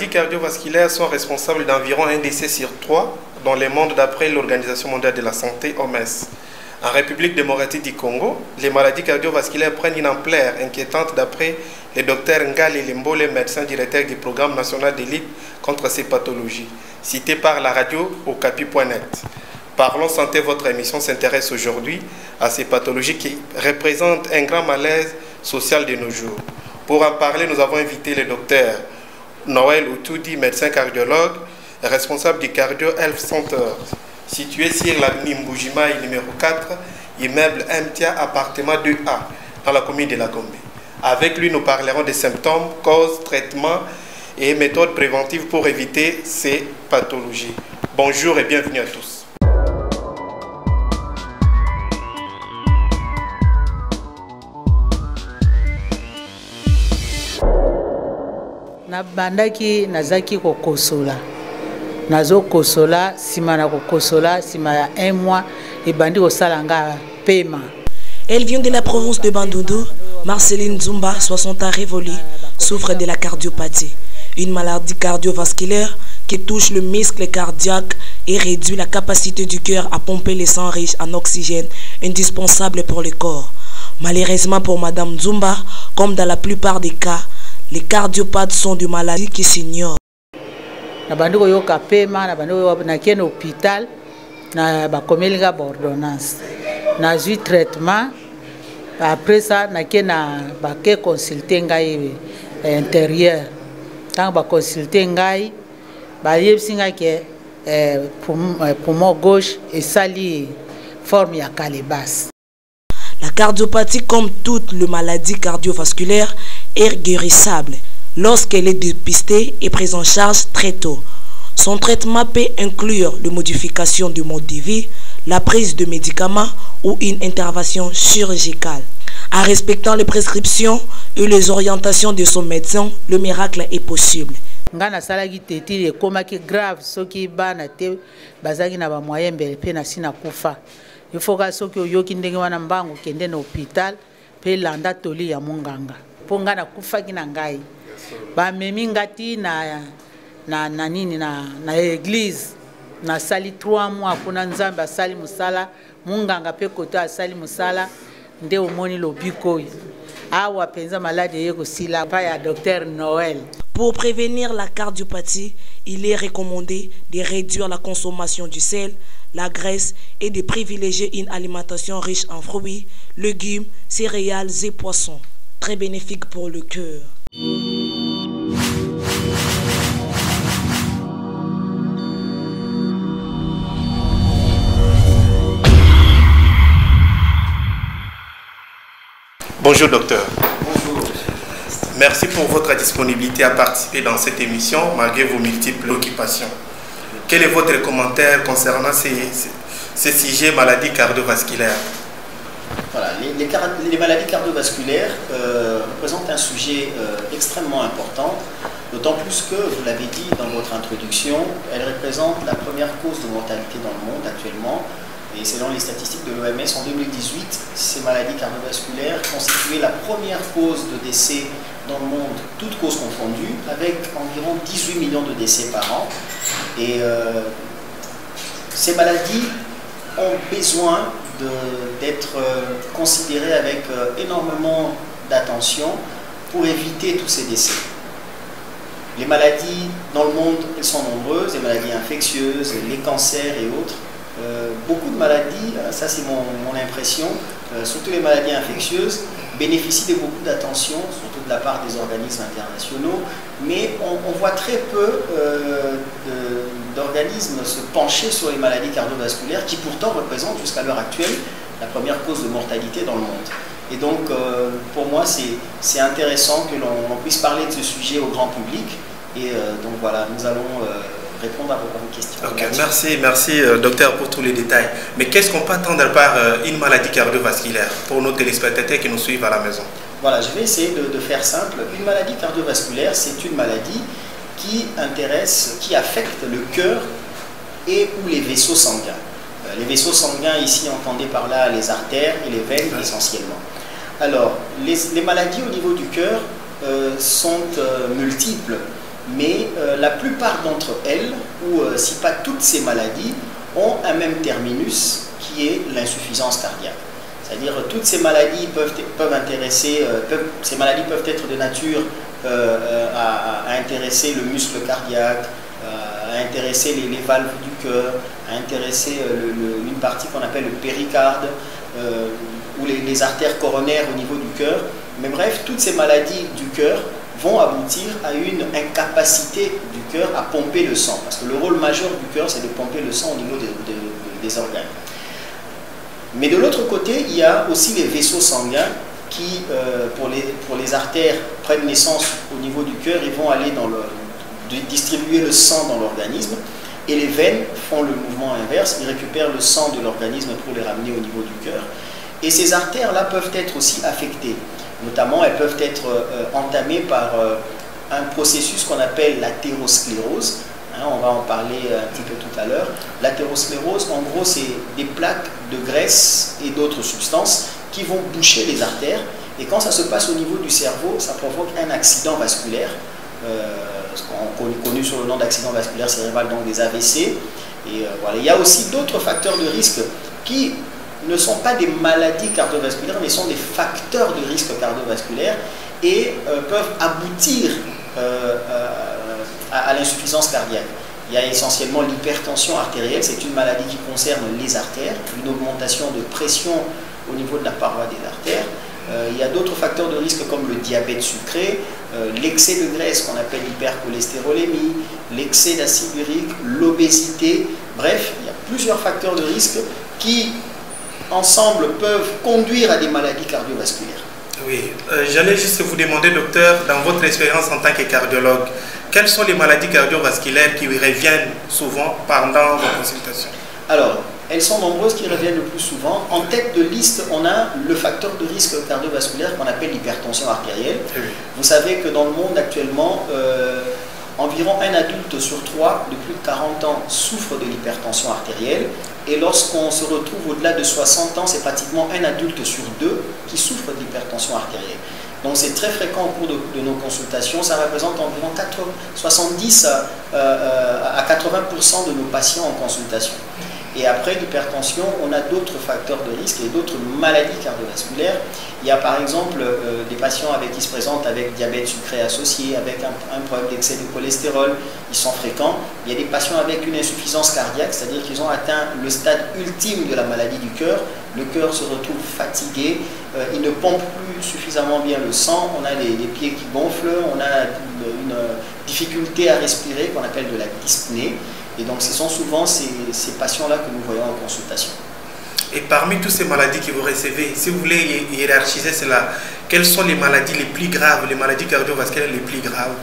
maladies cardiovasculaires sont responsables d'environ un décès sur 3 dans le monde d'après l'Organisation mondiale de la santé, OMS. En République démocratique du Congo, les maladies cardiovasculaires prennent une ampleur inquiétante d'après le docteur Ngali Limbole, médecin directeur du programme national de lutte contre ces pathologies, cité par la radio Okapi.net. Parlons Santé, votre émission s'intéresse aujourd'hui à ces pathologies qui représentent un grand malaise social de nos jours. Pour en parler, nous avons invité le docteur Noël Outoudi, médecin cardiologue, responsable du Cardio Health Center, situé sur l'avenue Mbujimai numéro 4, immeuble MTA, appartement 2A, dans la commune de La Gombe. Avec lui, nous parlerons des symptômes, causes, traitements et méthodes préventives pour éviter ces pathologies. Bonjour et bienvenue à tous. Nabandaki nazaki kokosola. Nazo kosola, sima na kokosola, sima ya 1 mois, et bandi osalanga paiement. Elle vient de la province de Bandundu. Marceline Zumba, 60 ans révolue, souffre de la cardiopathie, une maladie cardiovasculaire qui touche le muscle cardiaque et réduit la capacité du cœur à pomper le sang riche en oxygène indispensable pour le corps. Malheureusement pour Madame Zumba, comme dans la plupart des cas, les cardiopathes sont des maladies qui s'ignorent. Na bandiko yoka paiement, na bandiko na kien hôpital, na bakomelinga ordonnance. Na eu traitement, après ça na kien na bake consulter ngai intérieur. Tant ba consulter ngai, ba yebsinga ke poumon gauche et sali forme ya calebasse. La cardiopathie, comme toutes les maladies cardiovasculaires, est guérissable lorsqu'elle est dépistée et prise en charge très tôt. Son traitement peut inclure la modification du mode de vie, la prise de médicaments ou une intervention chirurgicale. En respectant les prescriptions et les orientations de son médecin, le miracle est possible. Ngana salaki teti e komaki grave soki bana te bazaki na ba moyen mbele pe na sina kufa. Il faut que soki oyoki ndenge wana mbango kende na hôpital pe landa toli ya munganga. Po ngana kufa kina ngai. Ba memi ngati na nini na église na sali 3 mois kuna nzambe asali musala munganga pe kota asali musala nde omoni lobiko awa penza malade yeko sila pa ya docteur Noël. Pour prévenir la cardiopathie, il est recommandé de réduire la consommation du sel, la graisse et de privilégier une alimentation riche en fruits, légumes, céréales et poissons. Très bénéfique pour le cœur. Bonjour docteur. Bonjour. Merci pour votre disponibilité à participer dans cette émission malgré vos multiples occupations. Quel est votre commentaire concernant ces sujets maladies cardiovasculaires? Voilà, les maladies cardiovasculaires représentent un sujet extrêmement important, d'autant plus que, vous l'avez dit dans votre introduction, elles représentent la première cause de mortalité dans le monde actuellement. Et selon les statistiques de l'OMS, en 2018, ces maladies cardiovasculaires constituaient la première cause de décès dans le monde, toutes causes confondues, avec environ 18 millions de décès par an. Et ces maladies ont besoin d'être considérées avec énormément d'attention pour éviter tous ces décès. Les maladies dans le monde, elles sont nombreuses, les maladies infectieuses, les cancers et autres. Beaucoup de maladies, ça c'est mon impression, surtout les maladies infectieuses, bénéficient de beaucoup d'attention, surtout de la part des organismes internationaux, mais on voit très peu d'organismes se pencher sur les maladies cardiovasculaires qui pourtant représentent jusqu'à l'heure actuelle la première cause de mortalité dans le monde. Et donc pour moi c'est intéressant que l'on puisse parler de ce sujet au grand public et donc voilà, nous allons répondre à vos questions. Ok, merci docteur pour tous les détails. Mais qu'est-ce qu'on peut attendre par une maladie cardiovasculaire pour nos téléspectateurs qui nous suivent à la maison? Voilà, je vais essayer de faire simple. Une maladie cardiovasculaire, c'est une maladie qui affecte le cœur et ou les vaisseaux sanguins. Les vaisseaux sanguins, ici, entendez par là les artères et les veines essentiellement. Alors, les maladies au niveau du cœur sont multiples. mais la plupart d'entre elles, ou si pas toutes ces maladies, ont un même terminus qui est l'insuffisance cardiaque. C'est-à-dire toutes ces maladies peuvent intéresser, ces maladies peuvent être de nature à intéresser le muscle cardiaque, à intéresser les valves du cœur, à intéresser une partie qu'on appelle le péricarde, ou les artères coronaires au niveau du cœur. Mais bref, toutes ces maladies du cœur vont aboutir à une incapacité du cœur à pomper le sang. Parce que le rôle majeur du cœur, c'est de pomper le sang au niveau des organes. Mais de l'autre côté, il y a aussi les vaisseaux sanguins qui, pour les artères, prennent naissance au niveau du cœur et vont aller distribuer le sang dans l'organisme. Et les veines font le mouvement inverse, ils récupèrent le sang de l'organisme pour les ramener au niveau du cœur. Et ces artères-là peuvent être aussi affectées. Notamment, elles peuvent être entamées par un processus qu'on appelle l'athérosclérose. On va en parler un petit peu tout à l'heure. L'athérosclérose, en gros, c'est des plaques de graisse et d'autres substances qui vont boucher les artères. Et quand ça se passe au niveau du cerveau, ça provoque un accident vasculaire, connu sous le nom d'accident vasculaire cérébral, donc des AVC. Et voilà. Il y a aussi d'autres facteurs de risque qui ne sont pas des maladies cardiovasculaires, mais sont des facteurs de risque cardiovasculaire et peuvent aboutir à l'insuffisance cardiaque. Il y a essentiellement l'hypertension artérielle, c'est une maladie qui concerne les artères, une augmentation de pression au niveau de la paroi des artères. Il y a d'autres facteurs de risque comme le diabète sucré, l'excès de graisse qu'on appelle l'hypercholestérolémie, l'excès d'acide urique, l'obésité. Bref, il y a plusieurs facteurs de risque qui ensemble peuvent conduire à des maladies cardiovasculaires. Oui, j'allais juste vous demander, docteur, dans votre expérience en tant que cardiologue, quelles sont les maladies cardiovasculaires qui reviennent souvent pendant vos consultations? Alors, elles sont nombreuses qui reviennent le plus souvent. En tête de liste, on a le facteur de risque cardiovasculaire qu'on appelle l'hypertension artérielle. Oui. Vous savez que dans le monde actuellement, environ un adulte sur 3 de plus de 40 ans souffre de l'hypertension artérielle. Et lorsqu'on se retrouve au-delà de 60 ans, c'est pratiquement un adulte sur 2 qui souffre de l'hypertension artérielle. Donc c'est très fréquent au cours de nos consultations. Ça représente environ 70 à 80% de nos patients en consultation. Et après l'hypertension, on a d'autres facteurs de risque et d'autres maladies cardiovasculaires. Il y a par exemple des patients qui se présentent avec diabète sucré associé, avec un problème d'excès de cholestérol, ils sont fréquents. Il y a des patients avec une insuffisance cardiaque, c'est-à-dire qu'ils ont atteint le stade ultime de la maladie du cœur. Le cœur se retrouve fatigué, il ne pompe plus suffisamment bien le sang, on a les pieds qui gonflent, on a une difficulté à respirer qu'on appelle de la dyspnée. Et donc ce sont souvent ces patients-là que nous voyons en consultation. Et parmi toutes ces maladies que vous recevez, si vous voulez hiérarchiser cela, quelles sont les maladies les plus graves, les maladies cardiovasculaires les plus graves?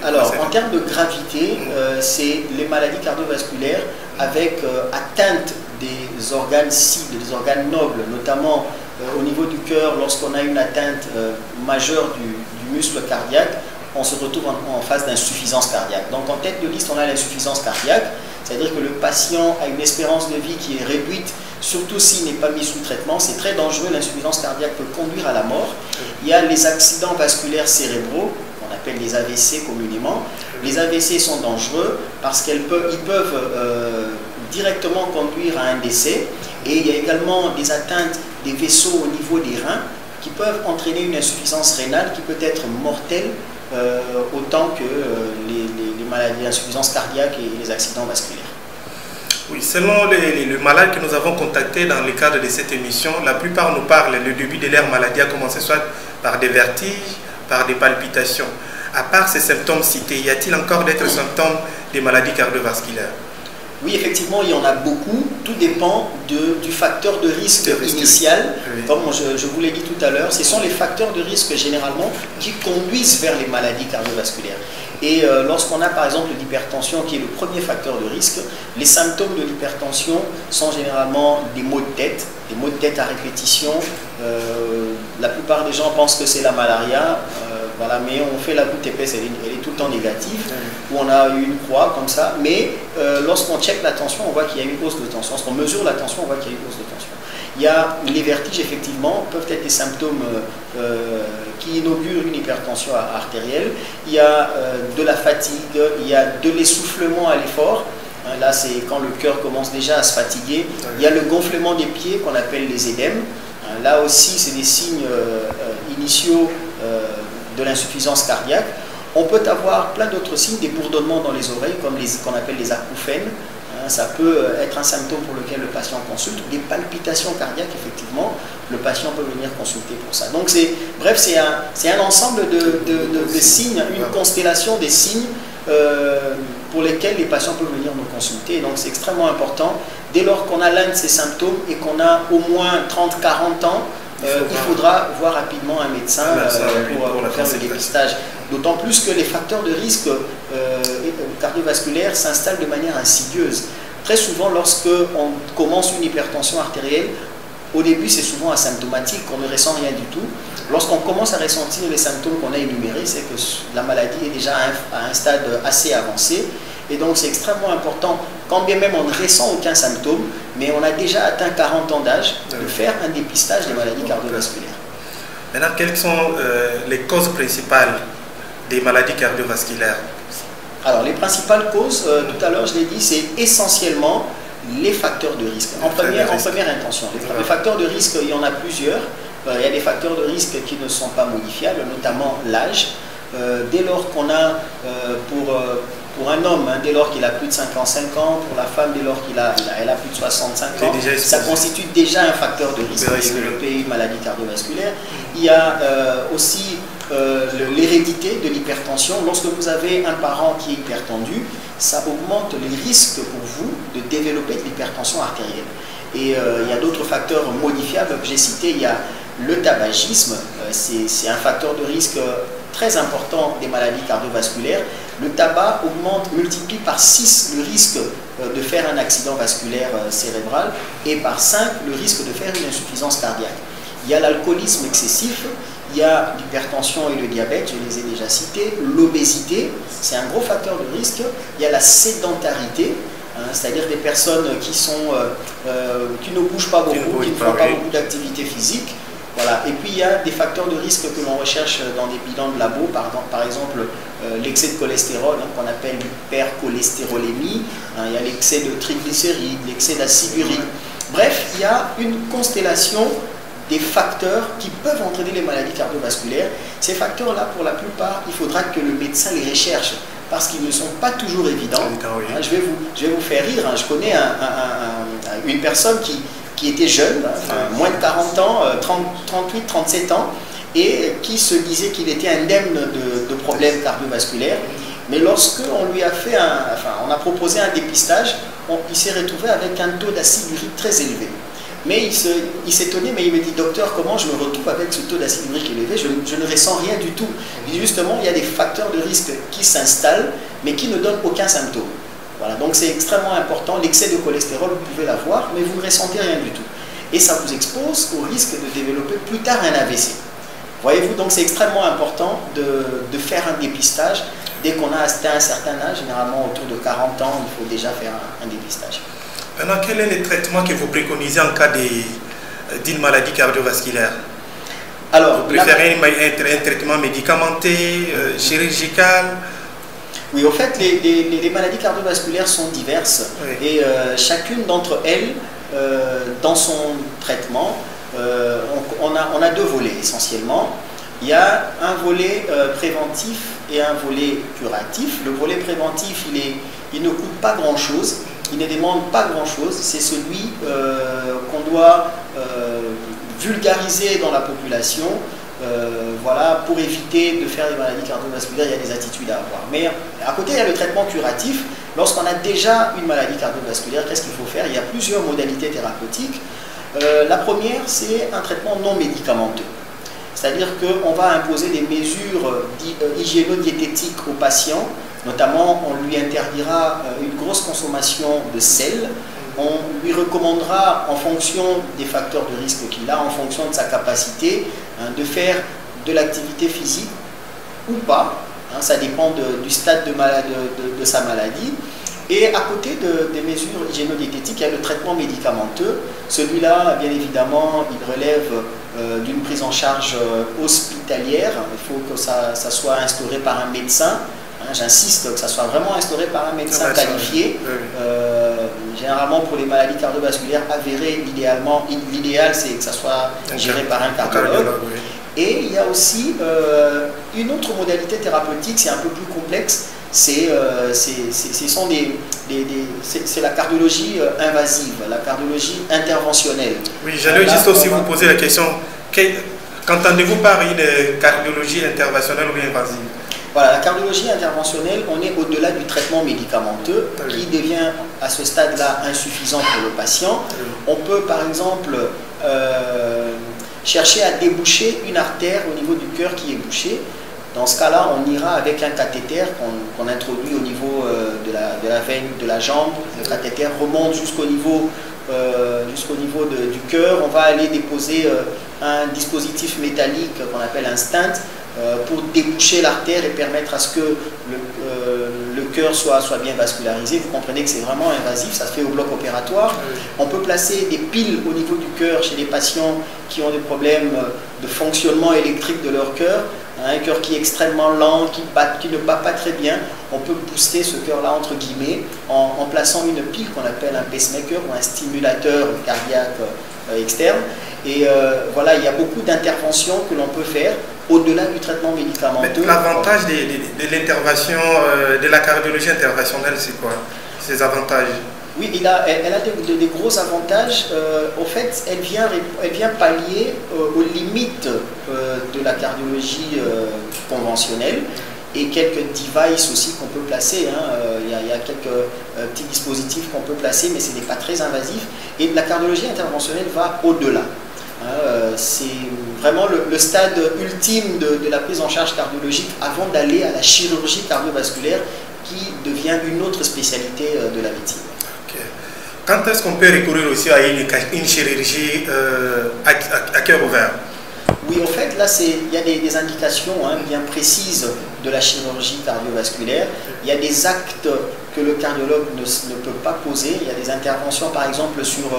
Alors, en termes de gravité, c'est les maladies cardiovasculaires avec atteinte des organes cibles, des organes nobles, notamment au niveau du cœur, lorsqu'on a une atteinte majeure du muscle cardiaque, on se retrouve en phase d'insuffisance cardiaque. Donc en tête de liste, on a l'insuffisance cardiaque, c'est-à-dire que le patient a une espérance de vie qui est réduite, surtout s'il n'est pas mis sous traitement. C'est très dangereux, l'insuffisance cardiaque peut conduire à la mort. Il y a les accidents vasculaires cérébraux, qu'on appelle les AVC communément. Les AVC sont dangereux parce qu'ils peuvent directement conduire à un décès. Et il y a également des atteintes des vaisseaux au niveau des reins qui peuvent entraîner une insuffisance rénale qui peut être mortelle, autant que les maladies d'insuffisance cardiaque et les accidents vasculaires. Oui, selon les malades que nous avons contactés dans le cadre de cette émission, la plupart nous parlent, le début de leur maladie a commencé soit par des vertiges, par des palpitations. À part ces symptômes cités, y a-t-il encore d'autres symptômes des maladies cardiovasculaires? Oui, effectivement, il y en a beaucoup. Tout dépend du facteur de risque initial. Oui. Comme je vous l'ai dit tout à l'heure, ce sont les facteurs de risque généralement qui conduisent vers les maladies cardiovasculaires. Et lorsqu'on a par exemple l'hypertension qui est le premier facteur de risque, les symptômes de l'hypertension sont généralement des maux de tête à répétition. La plupart des gens pensent que c'est la malaria. Voilà, mais on fait la goutte épaisse, elle est tout le temps négative, où on a une croix comme ça, mais lorsqu'on check la tension, on voit qu'il y a une hausse de tension. Lorsqu'on mesure la tension, on voit qu'il y a une hausse de tension. Il y a les vertiges, effectivement, peuvent être des symptômes qui inaugurent une hypertension artérielle. Il y a de la fatigue, il y a de l'essoufflement à l'effort. Là, c'est quand le cœur commence déjà à se fatiguer. Il y a le gonflement des pieds qu'on appelle les édèmes. Là aussi, c'est des signes initiaux de l'insuffisance cardiaque. On peut avoir plein d'autres signes, des bourdonnements dans les oreilles, comme qu'on appelle les acouphènes. Ça peut être un symptôme pour lequel le patient consulte. Des palpitations cardiaques, effectivement, le patient peut venir consulter pour ça. Donc, bref, c'est un ensemble de signes, une constellation des signes pour lesquels les patients peuvent venir nous consulter. Donc, c'est extrêmement important. Dès lors qu'on a l'un de ces symptômes et qu'on a au moins 30-40 ans, il faudra voir rapidement un médecin pour faire le dépistage. D'autant plus que les facteurs de risque cardiovasculaires s'installent de manière insidieuse. Très souvent, lorsqu'on commence une hypertension artérielle, au début, c'est souvent asymptomatique, on ne ressent rien du tout. Lorsqu'on commence à ressentir les symptômes qu'on a énumérés, c'est que la maladie est déjà à un stade assez avancé. Et donc, c'est extrêmement important, quand bien même on ne ressent aucun symptôme, mais on a déjà atteint 40 ans d'âge, de faire un dépistage des maladies cardiovasculaires. Maintenant, quelles sont les causes principales des maladies cardiovasculaires? Alors, les principales causes, tout à l'heure, je l'ai dit, c'est essentiellement les facteurs de risque. En première intention. Les facteurs de risque, il y en a plusieurs. Il y a des facteurs de risque qui ne sont pas modifiables, notamment l'âge. Dès lors qu'on a, pour un homme, dès lors qu'il a plus de 55 ans, pour la femme, dès lors qu'elle a plus de 65 ans, ça constitue déjà un facteur de risque de développer une maladie cardiovasculaire. Il y a aussi l'hérédité de l'hypertension. Lorsque vous avez un parent qui est hypertendu, ça augmente les risques pour vous de développer de l'hypertension artérielle. Et il y a d'autres facteurs modifiables que j'ai cités. Il y a le tabagisme, c'est un facteur de risque très important des maladies cardiovasculaires. Le tabac multiplie par 6 le risque de faire un accident vasculaire cérébral et par 5 le risque de faire une insuffisance cardiaque. Il y a l'alcoolisme excessif, il y a l'hypertension et le diabète, je les ai déjà cités, l'obésité, c'est un gros facteur de risque. Il y a la sédentarité, c'est-à-dire des personnes qui ne bougent pas beaucoup, qui ne font pas beaucoup d'activité physique. Voilà. Et puis il y a des facteurs de risque que l'on recherche dans des bilans de labo, par exemple l'excès de cholestérol, qu'on appelle l'hypercholestérolémie, il y a l'excès de triglycérides, l'excès d'acide urique. Bref, il y a une constellation des facteurs qui peuvent entraîner les maladies cardiovasculaires. Ces facteurs-là, pour la plupart, il faudra que le médecin les recherche parce qu'ils ne sont pas toujours évidents. Je vais vous faire rire. Je connais une personne qui était jeune, moins de 40 ans, 38, 37 ans, et qui se disait qu'il était indemne de problèmes cardiovasculaires. Mais lorsqu'on lui a fait on a proposé un dépistage, il s'est retrouvé avec un taux d'acide urique très élevé. Mais il s'étonnait, mais il me dit, docteur, comment je me retrouve avec ce taux d'acide urique élevé? Je ne ressens rien du tout. Et justement, il y a des facteurs de risque qui s'installent, mais qui ne donnent aucun symptôme. Voilà, donc c'est extrêmement important. L'excès de cholestérol, vous pouvez l'avoir, mais vous ne ressentez rien du tout. Et ça vous expose au risque de développer plus tard un AVC. Voyez-vous, donc c'est extrêmement important de faire un dépistage. Dès qu'on a atteint un certain âge, généralement autour de 40 ans, il faut déjà faire un dépistage. Maintenant, quel est le traitement que vous préconisez en cas d'une maladie cardiovasculaire? Alors, vous préférez un traitement médicamenteux, chirurgical? Oui, au fait, les maladies cardiovasculaires sont diverses. Oui. Et chacune d'entre elles, dans son traitement, on a deux volets essentiellement. Il y a un volet préventif et un volet curatif. Le volet préventif, il ne coûte pas grand-chose. Il ne demande pas grand-chose, c'est celui qu'on doit vulgariser dans la population, voilà, pour éviter de faire des maladies cardiovasculaires. Il y a des attitudes à avoir. Mais à côté, il y a le traitement curatif. Lorsqu'on a déjà une maladie cardiovasculaire, qu'est-ce qu'il faut faire? Il y a plusieurs modalités thérapeutiques. La première, c'est un traitement non médicamenteux. C'est-à-dire qu'on va imposer des mesures hygiéno-diététiques aux patients. Notamment, on lui interdira une grosse consommation de sel. On lui recommandera, en fonction des facteurs de risque qu'il a, en fonction de sa capacité, de faire de l'activité physique ou pas. Ça dépend du stade de sa maladie. Et à côté des mesures hygiéno-diététiques, il y a le traitement médicamenteux. Celui-là, bien évidemment, il relève d'une prise en charge hospitalière. Il faut que ça soit instauré par un médecin. J'insiste que ça soit vraiment instauré par un médecin qualifié. Généralement, pour les maladies cardiovasculaires avérées, l'idéal, c'est que ça soit géré par un cardiologue. Et il y a aussi une autre modalité thérapeutique, c'est un peu plus complexe. C'est la cardiologie invasive, la cardiologie interventionnelle. Oui, j'allais juste aussi vous poser la question, qu'entendez-vous par une cardiologie interventionnelle ou bien invasive? Voilà, la cardiologie interventionnelle, on est au-delà du traitement médicamenteux qui devient à ce stade-là insuffisant pour le patient. On peut par exemple chercher à déboucher une artère au niveau du cœur qui est bouchée. Dans ce cas-là, on ira avec un cathéter qu'on introduit au niveau de la veine de la jambe. Le cathéter remonte jusqu'au niveau, du cœur. On va aller déposer un dispositif métallique qu'on appelle un stent pour déboucher l'artère et permettre à ce que le cœur soit bien vascularisé. Vous comprenez que c'est vraiment invasif, ça se fait au bloc opératoire. On peut placer des piles au niveau du cœur chez des patients qui ont des problèmes de fonctionnement électrique de leur cœur. Un cœur qui est extrêmement lent, qui ne bat pas très bien, on peut booster ce cœur-là entre guillemets en plaçant une pile qu'on appelle un pacemaker ou un stimulateur cardiaque externe. Et voilà, il y a beaucoup d'interventions que l'on peut faire au-delà du traitement médicamenteux. L'avantage de l'intervention, de la cardiologie interventionnelle, c'est quoi? Ces avantages? Oui, elle a des gros avantages. Au fait, elle vient pallier aux limites de la cardiologie conventionnelle et quelques devices aussi qu'on peut placer. Il y a quelques petits dispositifs qu'on peut placer, mais ce n'est pas très invasif. Et la cardiologie interventionnelle va au-delà. C'est vraiment le stade ultime de la prise en charge cardiologique avant d'aller à la chirurgie cardiovasculaire qui devient une autre spécialité de la médecine. Quand est-ce qu'on peut recourir aussi à une chirurgie à cœur ouvert? Oui, en fait, là, il y a des indications bien précises de la chirurgie cardiovasculaire. Il y a des actes que le cardiologue ne peut pas poser. Il y a des interventions, par exemple, sur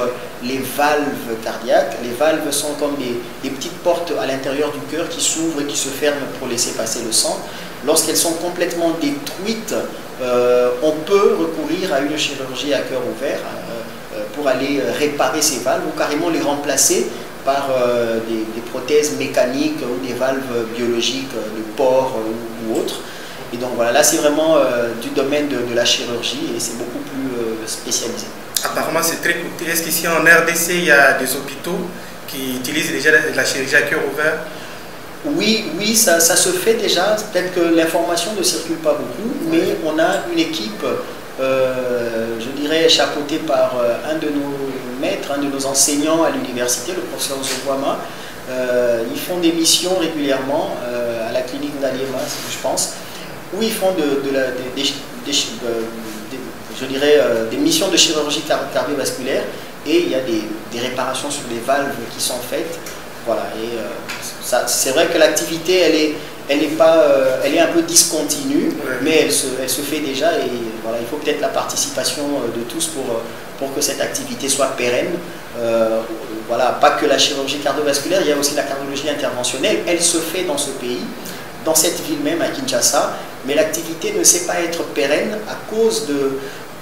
les valves cardiaques. Les valves sont comme des petites portes à l'intérieur du cœur qui s'ouvrent et qui se ferment pour laisser passer le sang. Lorsqu'elles sont complètement détruites, on peut recourir à une chirurgie à cœur ouvert pour aller réparer ces valves ou carrément les remplacer par des prothèses mécaniques ou des valves biologiques de porc ou autres. Et donc voilà, là c'est vraiment du domaine de la chirurgie et c'est beaucoup plus spécialisé. Apparemment c'est très coûteux. Est-ce qu'ici en RDC il y a des hôpitaux qui utilisent déjà la chirurgie à cœur ouvert? Oui, ça se fait déjà. Peut-être que l'information ne circule pas beaucoup, mais on a une équipe, je dirais, chapeautée par un de nos maîtres, un de nos enseignants à l'université, le professeur Zogwama. Ils font des missions régulièrement à la clinique d'Aliema, je pense, où ils font des missions de chirurgie cardiovasculaire et il y a des réparations sur les valves qui sont faites. Voilà, et c'est vrai que l'activité, elle est un peu discontinue, mais elle se fait déjà et voilà, il faut peut-être la participation de tous pour que cette activité soit pérenne. Voilà, pas que la chirurgie cardiovasculaire, il y a aussi la cardiologie interventionnelle, elle se fait dans ce pays, dans cette ville même à Kinshasa, mais l'activité ne sait pas être pérenne à cause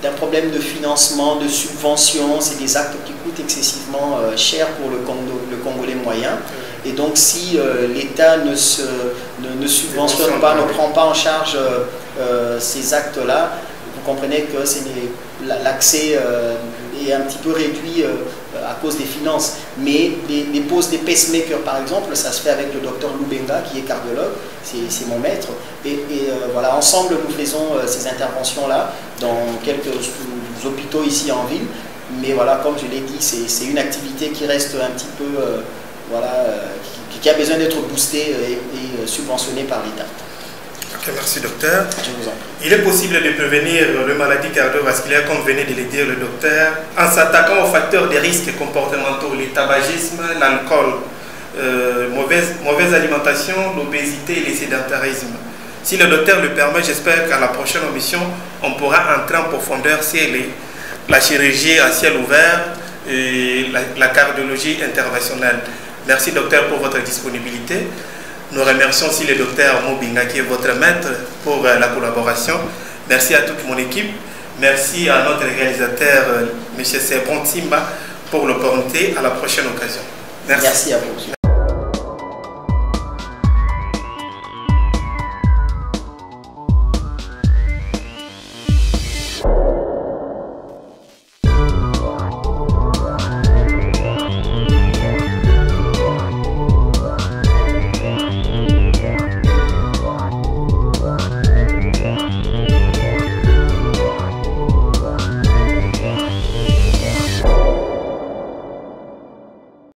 d'un problème de financement, de subvention. C'est des actes qui coûtent excessivement cher pour le Congolais moyen. Et donc si l'État ne subventionne pas, ne prend pas en charge ces actes-là, vous comprenez que l'accès est un petit peu réduit à cause des finances. Mais les poses des pacemakers, par exemple, ça se fait avec le docteur Lubenga, qui est cardiologue, c'est mon maître. Et voilà, ensemble, nous faisons ces interventions-là dans quelques hôpitaux ici en ville. Mais voilà, comme je l'ai dit, c'est une activité qui reste un petit peu, qui a besoin d'être boostée et subventionnée par l'État. Ok, merci docteur. Je vous en prie. Il est possible de prévenir les maladies cardiovasculaires, comme venait de le dire le docteur, en s'attaquant aux facteurs de risques comportementaux, le tabagisme, l'alcool, mauvaise alimentation, l'obésité et le sédentarisme. Si le docteur le permet, j'espère qu'à la prochaine émission, on pourra entrer en profondeur sur la chirurgie à ciel ouvert et la cardiologie interventionnelle. Merci docteur pour votre disponibilité. Nous remercions aussi le docteur Mobinga qui est votre maître pour la collaboration. Merci à toute mon équipe. Merci à notre réalisateur M. Sebron Timba pour l'opportunité. À la prochaine occasion. Merci à vous.